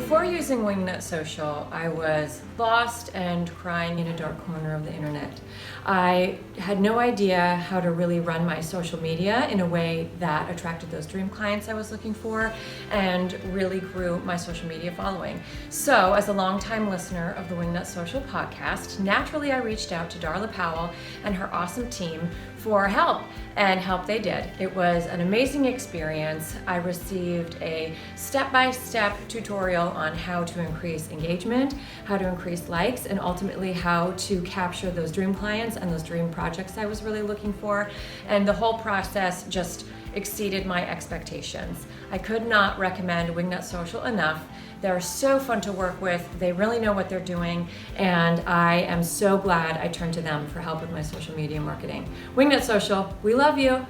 Before using Wingnut Social, I was lost and crying in a dark corner of the internet. I had no idea how to really run my social media in a way that attracted those dream clients I was looking for and really grew my social media following. So, as a longtime listener of the Wingnut Social podcast, naturally I reached out to Darla Powell and her awesome team for help, and help they did. It was an amazing experience. I received a step-by-step tutorial on how to increase engagement, how to increase likes, and ultimately how to capture those dream clients and those dream projects I was really looking for. And the whole process just exceeded my expectations. I could not recommend Wingnut Social enough. They're so fun to work with. They really know what they're doing, and I am so glad I turned to them for help with my social media marketing. Wingnut Social, we love you.